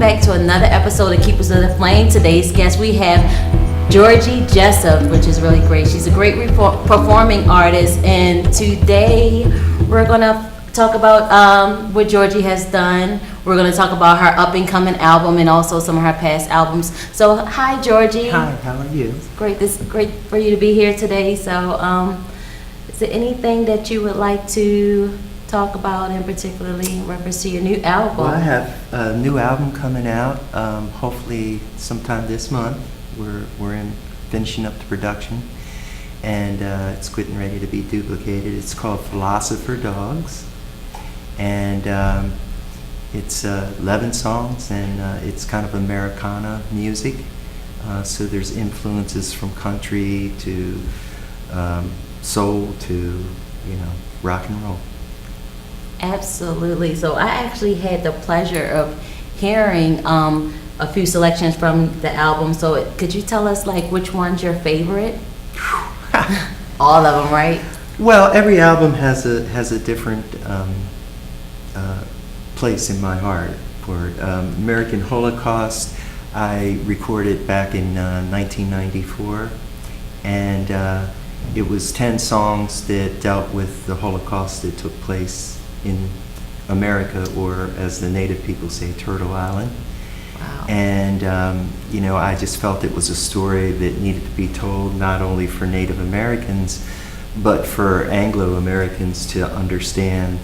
back to another episode of Keepers of the Flame. Today's guest, we have Georgie Jessup, which is really great. She's a great performing artist, and today we're going to talk about what Georgie has done. We're going to talk about her up-and-coming album and also some of her past albums. So, hi, Georgie. Hi, how are you? It's great for you to be here today. So, is there anything that you would like to talk about, in particularly in reference to your new album? Well, I have a new album coming out, hopefully sometime this month. We're finishing up the production, and it's getting ready to be duplicated. It's called Philosopher Dogs, and it's 11 songs, and it's kind of Americana music. So there's influences from country to soul to rock and roll. Absolutely. So I actually had the pleasure of hearing a few selections from the album. So could you tell us, like, which one's your favorite? All of them, right? Well, every album has a different place in my heart. For American Holocaust, I recorded back in 1994, and it was 10 songs that dealt with the Holocaust that took place in America, or as the native people say, Turtle Island. Wow. And I just felt it was a story that needed to be told, not only for Native Americans, but for Anglo-Americans to understand,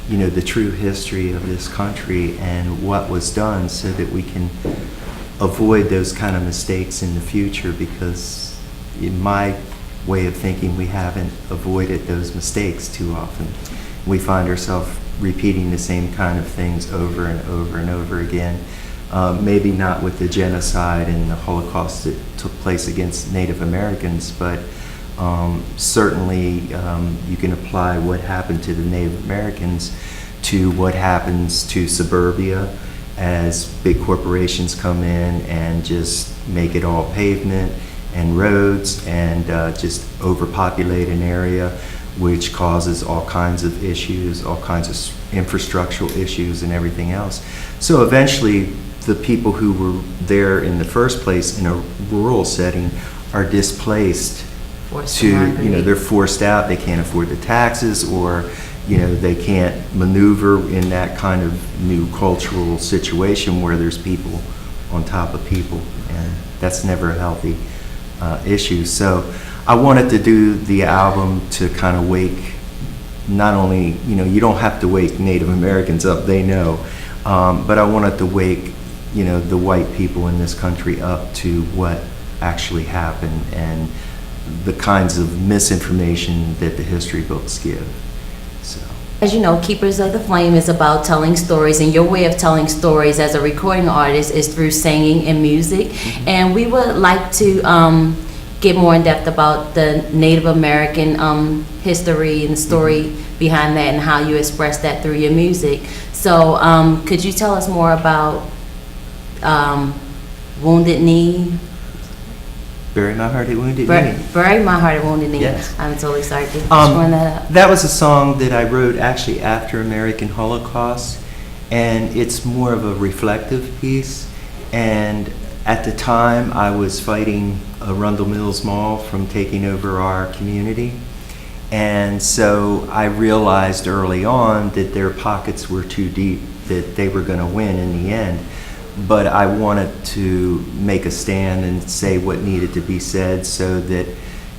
the true history of this country and what was done, so that we can avoid those kind of mistakes in the future, because in my way of thinking, we haven't avoided those mistakes too often. We find ourselves repeating the same kind of things over and over and over again. Maybe not with the genocide and the Holocaust that took place against Native Americans, but certainly you can apply what happened to the Native Americans to what happens to suburbia as big corporations come in and just make it all pavement and roads and just overpopulate an area, which causes all kinds of issues, all kinds of infrastructural issues and everything else. So eventually, the people who were there in the first place in a rural setting are displaced they're forced out. They can't afford the taxes, or they can't maneuver in that kind of new cultural situation where there's people on top of people, and that's never a healthy issue. So I wanted to do the album to kind of wake, not only, you don't have to wake Native Americans up, they know, but I wanted to wake, the white people in this country up to what actually happened and the kinds of misinformation that the history books give. So, as you know, Keepers of the Flame is about telling stories, and your way of telling stories as a recording artist is through singing and music. Mm-hmm. And we would like to get more in depth about the Native American history and story behind that, and how you express that through your music. So could you tell us more about Wounded Knee? Bury My Heart at Wounded Knee. Bury My Heart at Wounded Knee. Yes. I'm totally sorry to run that up. That was a song that I wrote actually after American Holocaust, and it's more of a reflective piece. And at the time, I was fighting Arundel Mills Mall from taking over our community. And so I realized early on that their pockets were too deep, that they were going to win in the end. But I wanted to make a stand and say what needed to be said, so that,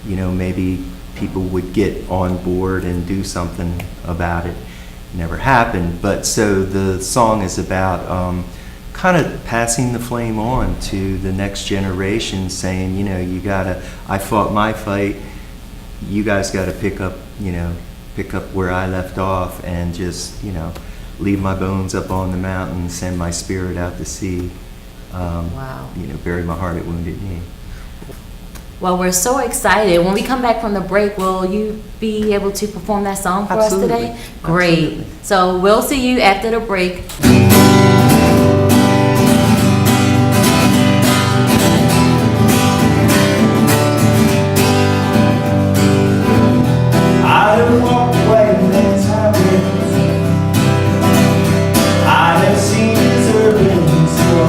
maybe people would get on board and do something about it. Never happened. But so the song is about kind of passing the flame on to the next generation, saying, I fought my fight, you guys got to pick up where I left off, and just, leave my bones up on the mountain, send my spirit out to sea. Wow. Bury my heart at Wounded Knee. Well, we're so excited. When we come back from the break, will you be able to perform that song for Absolutely. us today? Great. Absolutely. So we'll see you after the break. I walked away and that's how it is. I have seen his urban story.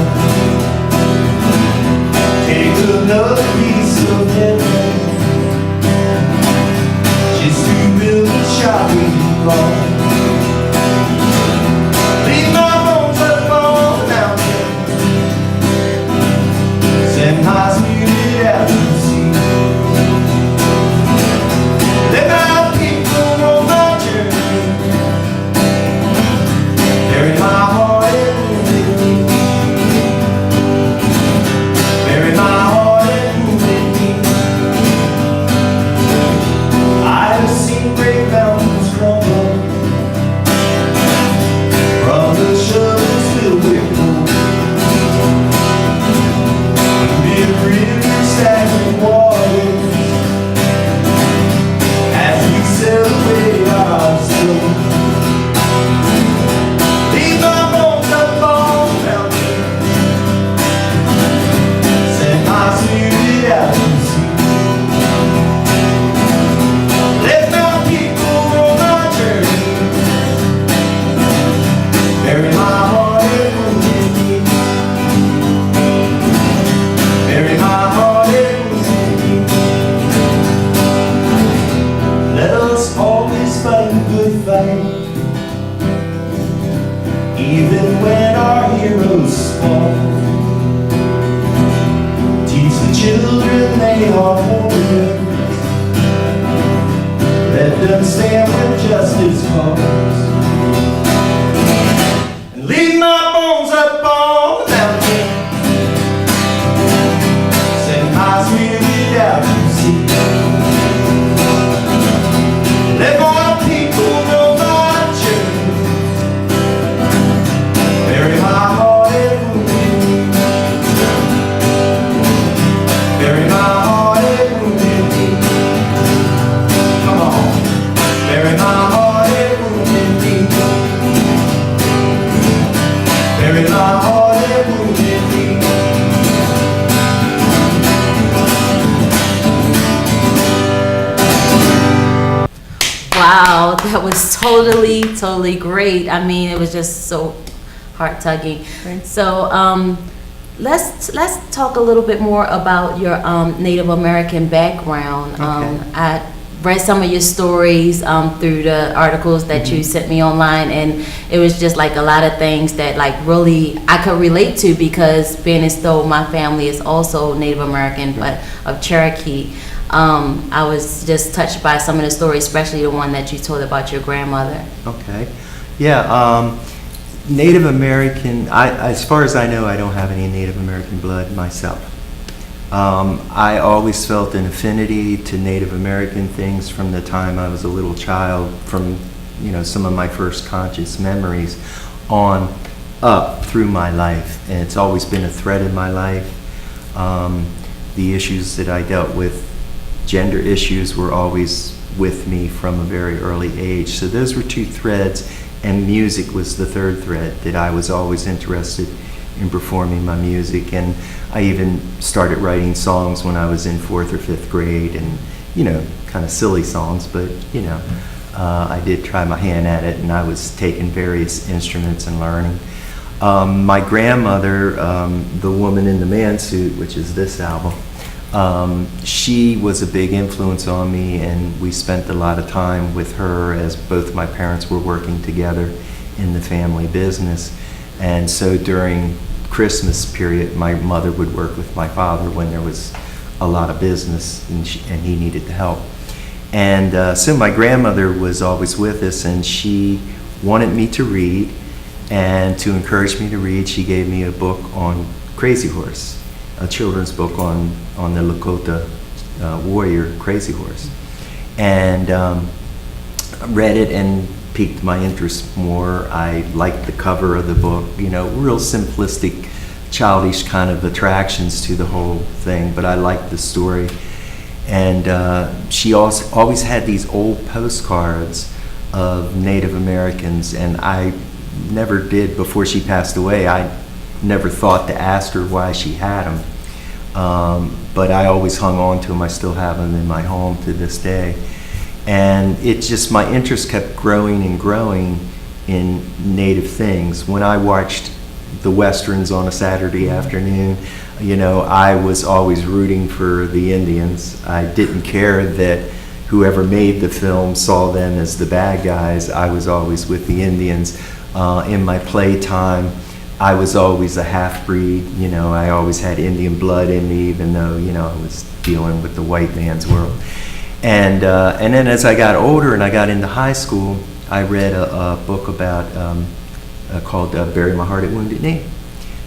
doesn't stand when justice comes. And leave my bones up on the mountain. Send my spirit out to sea. Let my people know my journey. Bury my heart and wounded knee. Bury my heart and wounded knee. Come on. Bury my heart and wounded knee. Bury my heart and wounded knee. Wow, that was totally great. I mean, it was just so heart-tugging. So, let's talk a little bit more about your Native American background. Okay. I read some of your stories through the articles that you sent me online, and it was just like a lot of things that like really I could relate to, because being as though my family is also Native American, but of Cherokee. I was just touched by some of the stories, especially the one that you told about your grandmother. Okay. Yeah, Native American, as far as I know, I don't have any Native American blood myself. I always felt an affinity to Native American things from the time I was a little child, from, you know, some of my first conscious memories on up through my life. And it's always been a thread in my life. The issues that I dealt with, gender issues, were always with me from a very early age. So those were two threads, and music was the third thread, that I was always interested in performing my music. And I even started writing songs when I was in 4th or 5th grade, and, you know, kind of silly songs, but, you know, I did try my hand at it, and I was taking various instruments and learning. My grandmother, the woman in the man suit, which is this album, she was a big influence on me, and we spent a lot of time with her as both my parents were working together in the family business. And so during Christmas period, my mother would work with my father when there was a lot of business and he needed the help. And so my grandmother was always with us, and she wanted me to read, and to encourage me to read, she gave me a book on Crazy Horse, a children's book on the Lakota warrior Crazy Horse, and read it and piqued my interest more. I liked the cover of the book, you know, real simplistic, childish kind of attractions to the whole thing, but I liked the story. And she also always had these old postcards of Native Americans, and I never did, before she passed away, I never thought to ask her why she had them. But I always hung on to them. I still have them in my home to this day. And it just, my interest kept growing and growing in Native things. When I watched the Westerns on a Saturday afternoon, you know, I was always rooting for the Indians. I didn't care that whoever made the film saw them as the bad guys. I was always with the Indians. In my playtime, I was always a half-breed. You know, I always had Indian blood in me, even though, you know, I was dealing with the white man's world. And then as I got older and I got into high school, I read a book about called "Bury My Heart at Wounded Knee"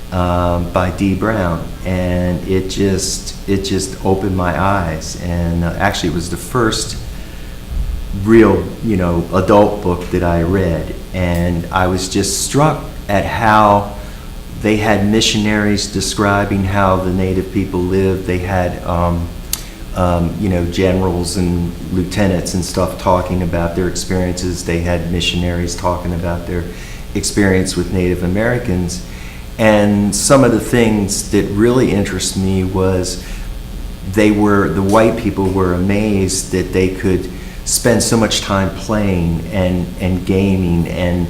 by D. Brown, and it just opened my eyes. And actually, it was the first real, you know, adult book that I read, and I was just struck at how they had missionaries describing how the Native people lived. They had you know, generals and lieutenants and stuff talking about their experiences. They had missionaries talking about their experience with Native Americans. And some of the things that really interest me was the white people were amazed that they could spend so much time playing and gaming and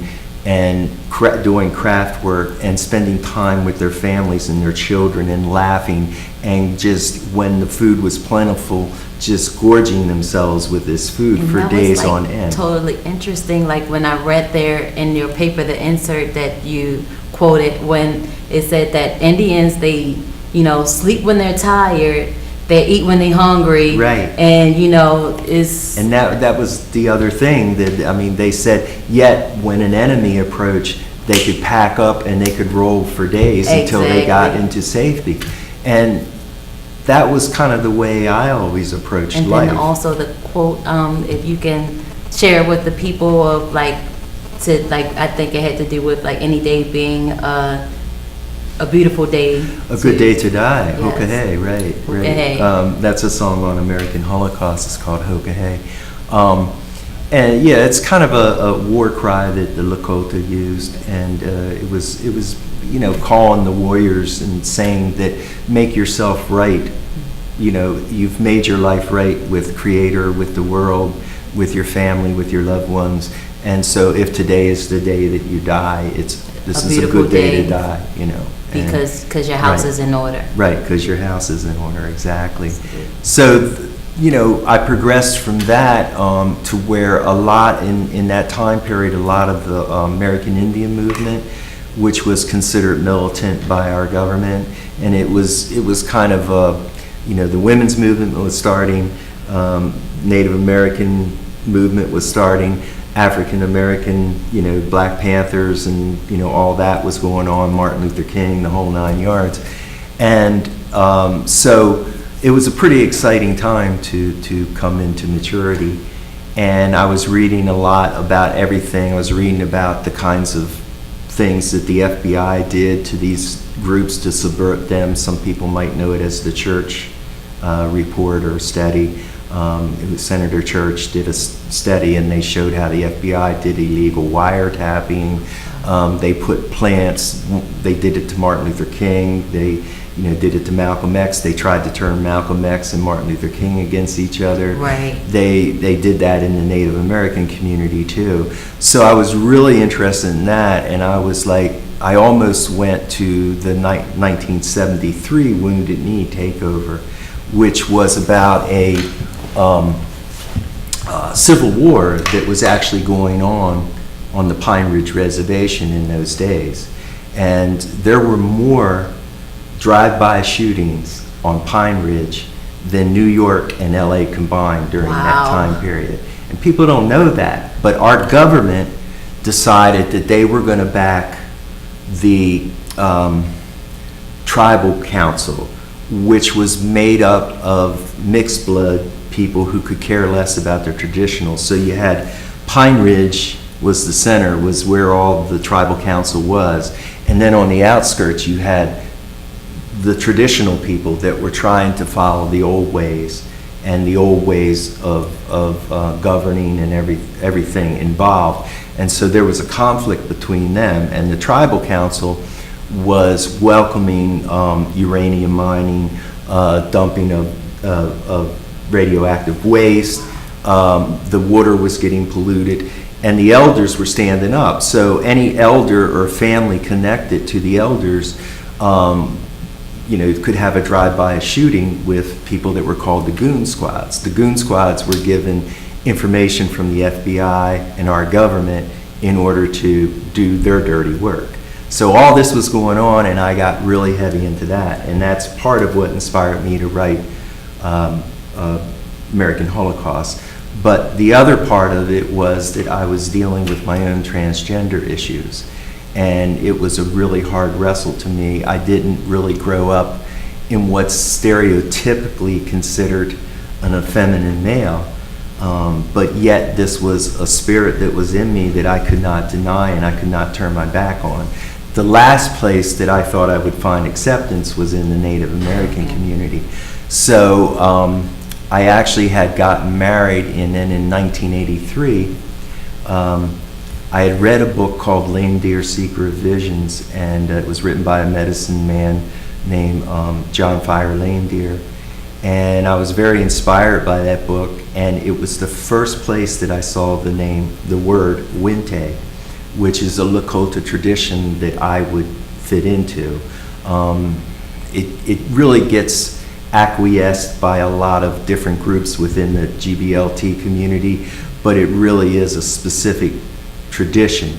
doing craft work and spending time with their families and their children and laughing, and just when the food was plentiful, just gorging themselves with this food And for that days was, like, on end. Totally interesting. Like when I read there in your paper, the insert that you quoted, when it said that Indians, they, you know, sleep when they're tired, they eat when they're hungry. Right. And, is... And that was the other thing that, I mean, they said, yet when an enemy approached, they could pack up and they could roll for days until they got into safety. And that was kind of the way I always approached life. And then also the quote, if you can share with the people of I think it had to do with any day being a beautiful day. A good day to die. Yes. Hokahay, right. Hokahay. That's a song on American Holocaust. It's called Hokahay. And yeah, it's kind of a war cry that the Lakota used, and it was calling the warriors and saying that make yourself right. You've made your life right with Creator, with the world, with your family, with your loved ones. And so if today is the day that you die, this is a good day to die, Because your house is in order. Right, because your house is in order, exactly. So, I progressed from that to where a lot in that time period, a lot of the American Indian movement, which was considered militant by our government, and it was kind of the women's movement was starting, Native American movement was starting, African American, Black Panthers, and all that was going on, Martin Luther King, the whole 9 yards, and so it was a pretty exciting time to come into maturity, and I was reading a lot about everything. I was reading about the kinds of things that the FBI did to these groups to subvert them. Some people might know it as the Church report or study. Senator Church did a study, and they showed how the FBI did illegal wiretapping. They put plants. They did it to Martin Luther King. They did it to Malcolm X. They tried to turn Malcolm X and Martin Luther King against each other. Right. They did that in the Native American community too. So I was really interested in that, and I was like, I almost went to the 1973 Wounded Knee takeover, which was about a civil war that was actually going on the Pine Ridge Reservation in those days. And there were more drive-by shootings on Pine Ridge than New York and LA combined during that time period. And people don't know that, but our government decided that they were going to back the tribal council, which was made up of mixed blood people who could care less about their traditionals. So you had Pine Ridge was the center, was where all the tribal council was, and then on the outskirts you had the traditional people that were trying to follow the old ways and the old ways of governing and everything involved. And so there was a conflict between them, and the tribal council was welcoming uranium mining, dumping of radioactive waste, the water was getting polluted, and the elders were standing up. So any elder or family connected to the elders could have a drive-by shooting with people that were called the goon squads. The goon squads were given information from the FBI and our government in order to do their dirty work. So all this was going on, and I got really heavy into that, and that's part of what inspired me to write American Holocaust. But the other part of it was that I was dealing with my own transgender issues, and it was a really hard wrestle to me. I didn't really grow up in what's stereotypically considered an effeminate male, but yet this was a spirit that was in me that I could not deny and I could not turn my back on. The last place that I thought I would find acceptance was in the Native American community. So I actually had gotten married, and then in 1983, I had read a book called Lame Deer Seeker of Visions, and it was written by a medicine man named John Fire Lame Deer. And I was very inspired by that book, and it was the first place that I saw the word Winte, which is a Lakota tradition that I would fit into. It really gets acquiesced by a lot of different groups within the GBLT community, but it really is a specific tradition.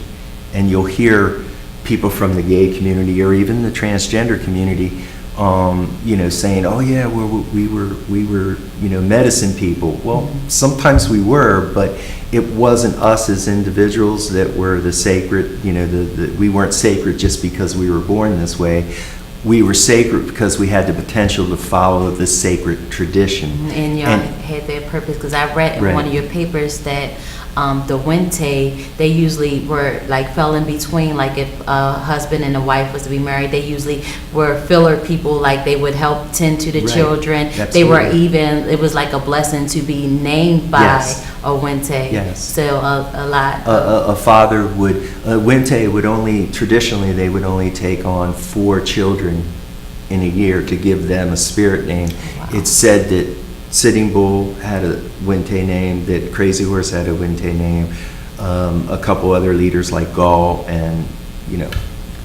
And you'll hear people from the gay community or even the transgender community saying, oh yeah, we were, medicine people. Well, sometimes we were, but it wasn't us as individuals that were the sacred, we weren't sacred just because we were born this way. We were sacred because we had the potential to follow this sacred tradition. And y'all had their purpose, because I read in Right. one of your papers that the Wente, they usually were fell in between, if a husband and a wife was to be married, they usually were filler people, they would help tend to the Right. children. Absolutely. They were even, it was like a blessing to be named by Yes. a Wente. Yes. So a lot. A father would, Wente would traditionally they would only take on 4 children in a year to give them a spirit name. Wow. It's said that Sitting Bull had a Wente name, that Crazy Horse had a Wente name, a couple other leaders like Gaul, and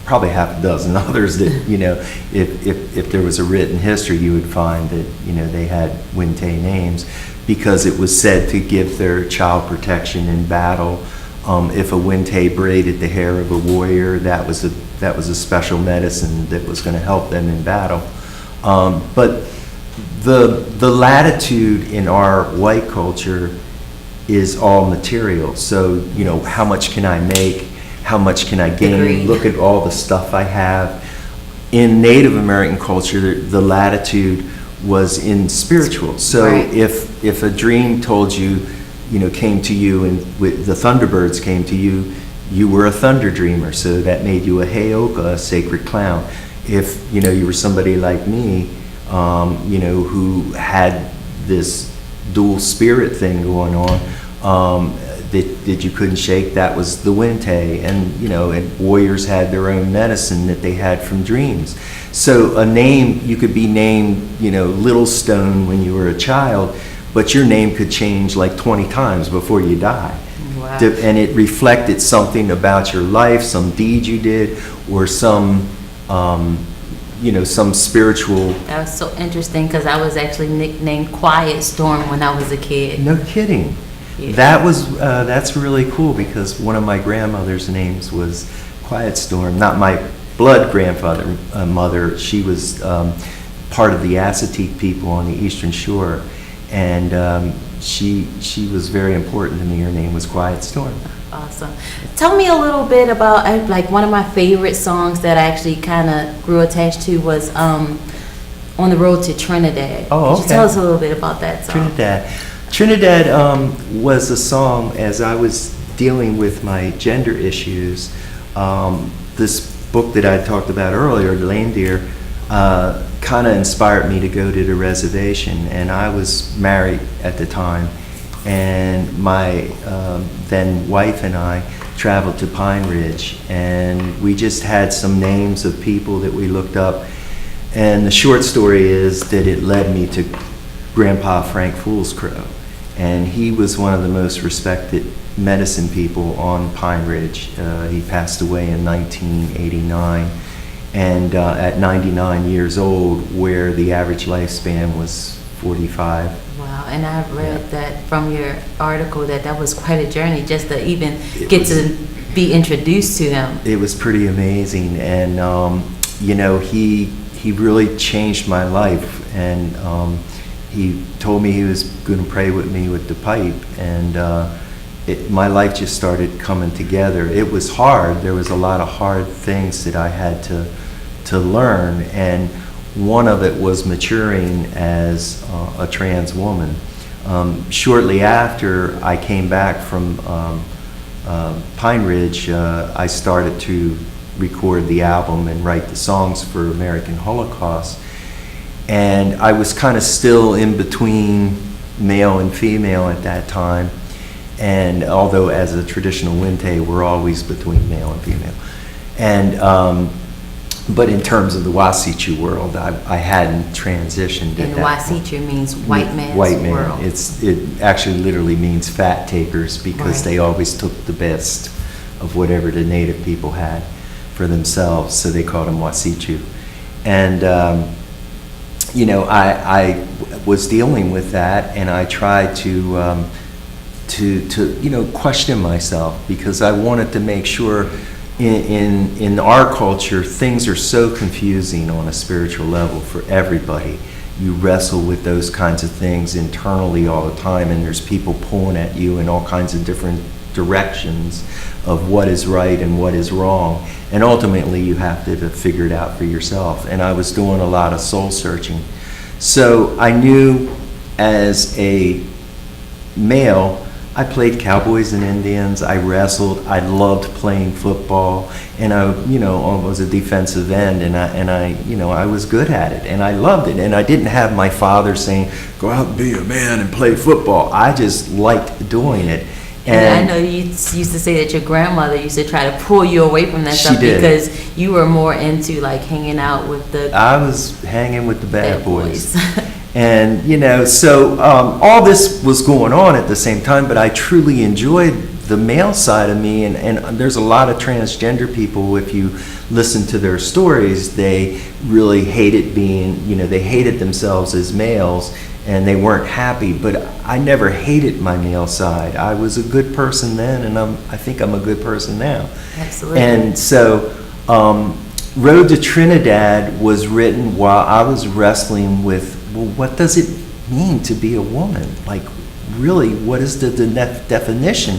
probably half a dozen others that if there was a written history, you would find that they had Wente names, because it was said to give their child protection in battle. If a Wente braided the hair of a warrior, that was a special medicine that was going to help them in battle. But the latitude in our white culture is all material. So, how much can I make? How much can I gain? Agreed. Look at all the stuff I have. In Native American culture, the latitude was in spiritual. So Right. if a dream told you, came to you, and the Thunderbirds came to you, you were a thunder dreamer. So that made you a Heyoka, a sacred clown. If you were somebody like me, who had this dual spirit thing going on, that you couldn't shake, that was the Wente. And warriors had their own medicine that they had from dreams. So a name, you could be named, Little Stone when you were a child, but your name could change 20 times before you die. Wow. And it reflected something about your life, some deed you did, or some spiritual. That was so interesting, because I was actually nicknamed Quiet Storm when I was a kid. No kidding. Yeah. That's really cool, because one of my grandmother's names was Quiet Storm. Not my blood mother. She was part of the Assateague people on the Eastern Shore, and she was very important to me. Her name was Quiet Storm. Awesome. Tell me a little bit about, one of my favorite songs that I actually kind of grew attached to was On the Road to Trinidad. Oh, Could you okay. tell us a little bit about that song? Trinidad was a song, as I was dealing with my gender issues. This book that I talked about earlier, Lame Deer, kind of inspired me to go to the reservation. And I was married at the time, and my then wife and I traveled to Pine Ridge, and we just had some names of people that we looked up. And the short story is that it led me to Grandpa Frank Foolscrow, and he was one of the most respected medicine people on Pine Ridge. He passed away in 1989, and at 99 years old, where the average lifespan was 45. Wow, and I read that from your article that was quite a journey just to even It get was. to be introduced to him. It was pretty amazing, and he really changed my life. And he told me he was going to pray with me with the pipe, and my life just started coming together. It was hard. There was a lot of hard things that I had to learn, and one of it was maturing as a trans woman. Shortly after I came back from Pine Ridge, I started to record the album and write the songs for American Holocaust. And I was kind of still in between male and female at that time. And although as a traditional Wente, we're always between male and female. And but in terms of the Wasichu world, I hadn't transitioned at And that point. Wasichu means white man's White man. world. It actually literally means fat takers, because Right. they always took the best of whatever the native people had for themselves, so they called them Wasichu. And I was dealing with that, and I tried to question myself, because I wanted to make sure in our culture, things are so confusing on a spiritual level for everybody. You wrestle with those kinds of things internally all the time, and there's people pulling at you in all kinds of different directions of what is right and what is wrong. And ultimately, you have to figure it out for yourself. And I was doing a lot of soul searching. So I knew as a male, I played Cowboys and Indians, I wrestled, I loved playing football, and I was a defensive end, and I was good at it, and I loved it. And I didn't have my father saying, go out and be a man and play football. I just liked doing it. And I know you used to say that your grandmother used to try to pull you away from that She stuff did. because you were more into like hanging out with the I was hanging with the bad boys. boys. And, so all this was going on at the same time, but I truly enjoyed the male side of me. And there's a lot of transgender people, if you listen to their stories, they really hated they hated themselves as males, and they weren't happy. But I never hated my male side. I was a good person then, and I think I'm a good person now. Absolutely. And so Road to Trinidad was written while I was wrestling with, well, what does it mean to be a woman? Like, really, what is the definition?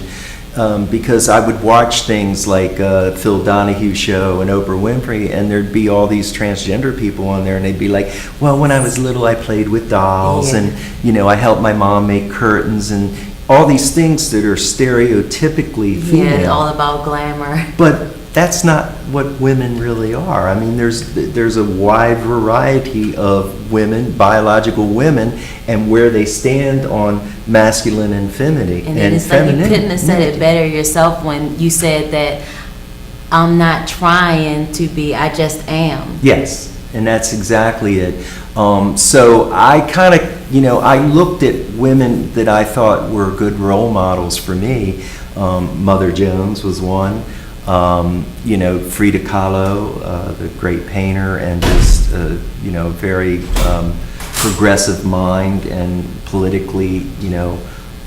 Because I would watch things like Phil Donahue show and Oprah Winfrey, and there'd be all these transgender people on there, and they'd be like, well, when I was little, I played with dolls, and, I helped my mom make curtains, and all these things that are stereotypically female. Yeah, it's all about glamour. But that's not what women really are. I mean, there's a wide variety of women, biological women, and where they stand on masculine and feminine. And then it's like you couldn't have said it better yourself when you said that I'm not trying to be, I just am. Yes, and that's exactly it. So I kind of, I looked at women that I thought were good role models for me. Mother Jones was one. Frida Kahlo, the great painter, and just, very progressive mind and politically,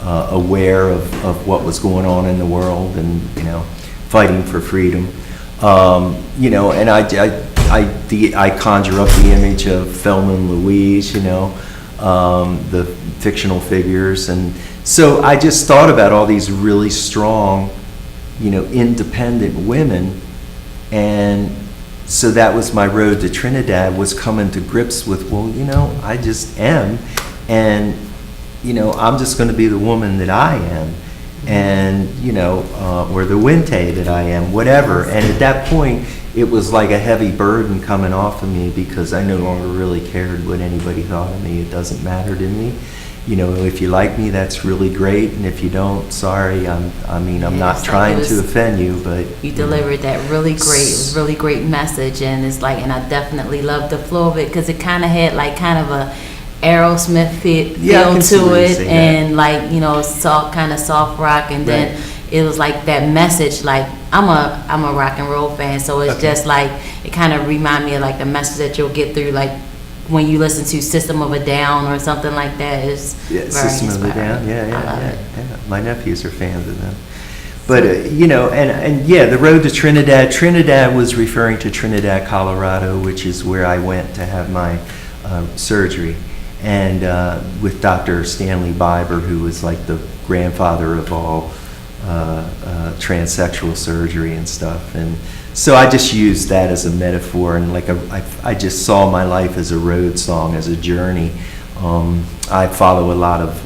aware of what was going on in the world and, fighting for freedom. And I conjure up the image of Thelma and Louise, the fictional figures. And so I just thought about all these really strong, independent women, and so that was my road to Trinidad, was coming to grips with, well, I just am, and I'm just going to be the woman that I am, and or the Winte that I am, whatever. And at that point, it was like a heavy burden coming off of me, because I no longer really cared what anybody thought of me. It doesn't matter to me. If you like me, that's really great, and if you don't, sorry. I'm not trying to offend you, but you delivered that really great message, and it's like, and I definitely loved the flow of it, because it kind of had like kind of a Aerosmith feel to it, and like soft rock, and then it was like that message. Like I'm a rock and roll fan, so it's just like it kind of remind me of like the message that you'll get through like when you listen to System of a Down or something like that. Is very System inspiring. of a Down, yeah. My nephews are fans of them. But the road to Trinidad. Trinidad was referring to Trinidad, Colorado, which is where I went to have my surgery, and with Dr. Stanley Biber, who was like the grandfather of all transsexual surgery and stuff. And so I just used that as a metaphor, and like I just saw my life as a road song, as a journey. I follow a lot of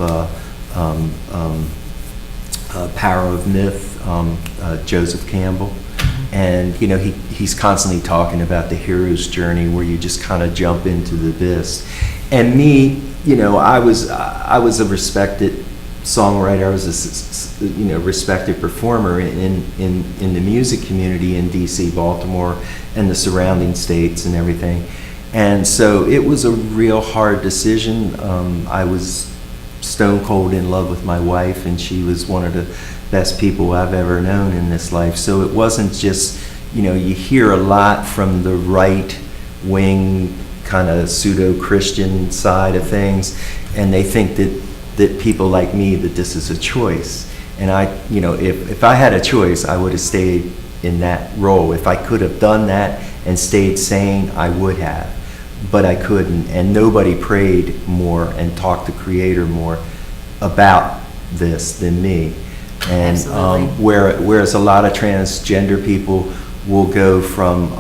Power of Myth, Joseph Campbell, and he's constantly talking about the hero's journey, where you just kind of jump into the abyss. And me, I was a respected songwriter. I was a respected performer in the music community in DC, Baltimore, and the surrounding states and everything. And so it was a real hard decision. I was stone cold in love with my wife, and she was one of the best people I've ever known in this life. So it wasn't just, you hear a lot from the right wing kind of pseudo-Christian side of things, and they think that people like me, that this is a choice. And I, if I had a choice, I would have stayed in that role. If I could have done that and stayed sane, I would have, but I couldn't. And nobody prayed more and talked to Creator more about this than me. And Absolutely. whereas a lot of transgender people will go from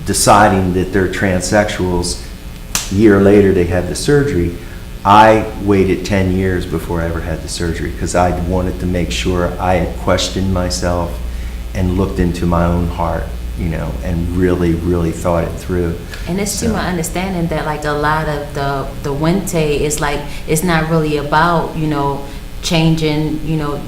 deciding that they're transsexuals, a year later they have the surgery. I waited 10 years before I ever had the surgery because I wanted to make sure I had questioned myself and looked into my own heart, and really, really thought it through. And it's to So- my understanding that like a lot of the Wente is like, it's not really about, changing,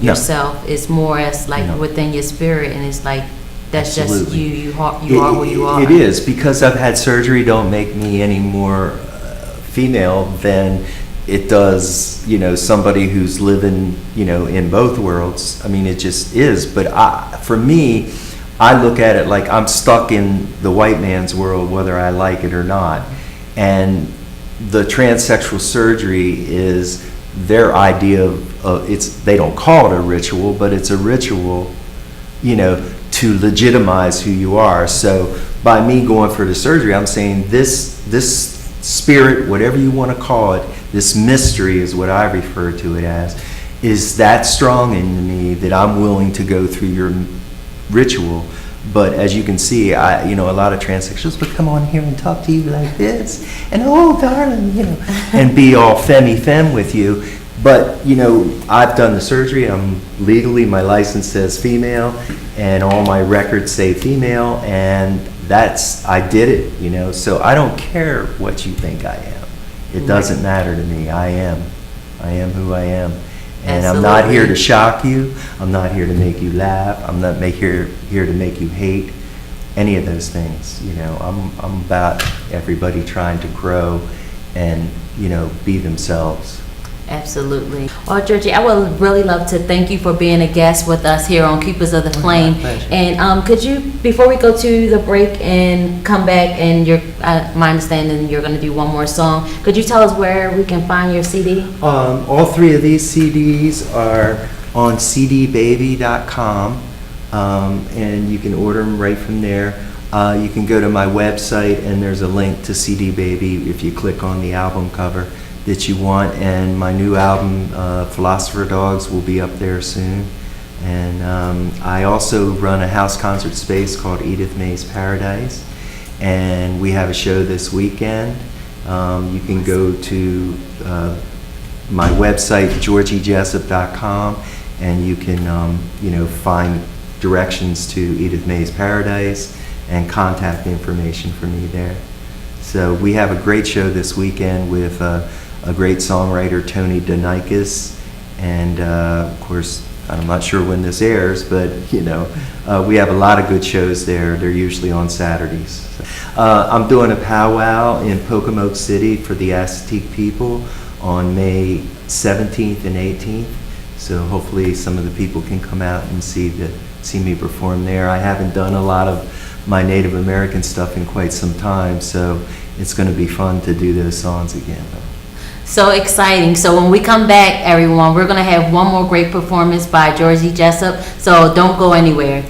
yourself. It's more as like No. within your spirit, and it's like, that's just Absolutely. you are who you are. It is, because I've had surgery don't make me any more female than it does, somebody who's living, in both worlds. I mean, it just is. But for me, I look at it like I'm stuck in the white man's world, whether I like it or not. And the transsexual surgery is their idea of they don't call it a ritual, but it's a ritual, to legitimize who you are. So by me going for the surgery, I'm saying this spirit, whatever you want to call it, this mystery is what I refer to it as, is that strong in me that I'm willing to go through your ritual. But as you can see, a lot of transsexuals would come on here and talk to you like this, and oh darling, and be all femme with you. But I've done the surgery. I'm legally, my license says female, and all my records say female, and I did it. So I don't care what you think I am. It doesn't matter to me. I am who I am. And I'm not here to shock you. I'm not here to make you laugh. I'm not here to make you hate any of those things. I'm about everybody trying to grow and, be themselves. Absolutely. Well, Georgie, I would really love to thank you for being a guest with us here on Keepers of the Flame. pleasure. And could you, before we go to the break and come back, and my understanding you're going to do one more song, could you tell us where we can find your CD? All three of these CDs are on cdbaby.com, and you can order them right from there. You can go to my website, and there's a link to CD Baby if you click on the album cover that you want. And my new album, Philosopher Dogs, will be up there soon. And I also run a house concert space called Edith May's Paradise, and we have a show this weekend. You can go to my website, georgiejessup.com, and you can find directions to Edith May's Paradise and contact information for me there. So we have a great show this weekend with a great songwriter, Tony Donikis, and of course, I'm not sure when this airs, but we have a lot of good shows there. They're usually on Saturdays. I'm doing a powwow in Pocomoke City for the Aztec people on May 17th and 18th. So hopefully some of the people can come out and see me perform there. I haven't done a lot of my Native American stuff in quite some time, so it's going to be fun to do those songs again. So exciting. So when we come back, everyone, we're going to have one more great performance by Georgie Jessup. So don't go anywhere.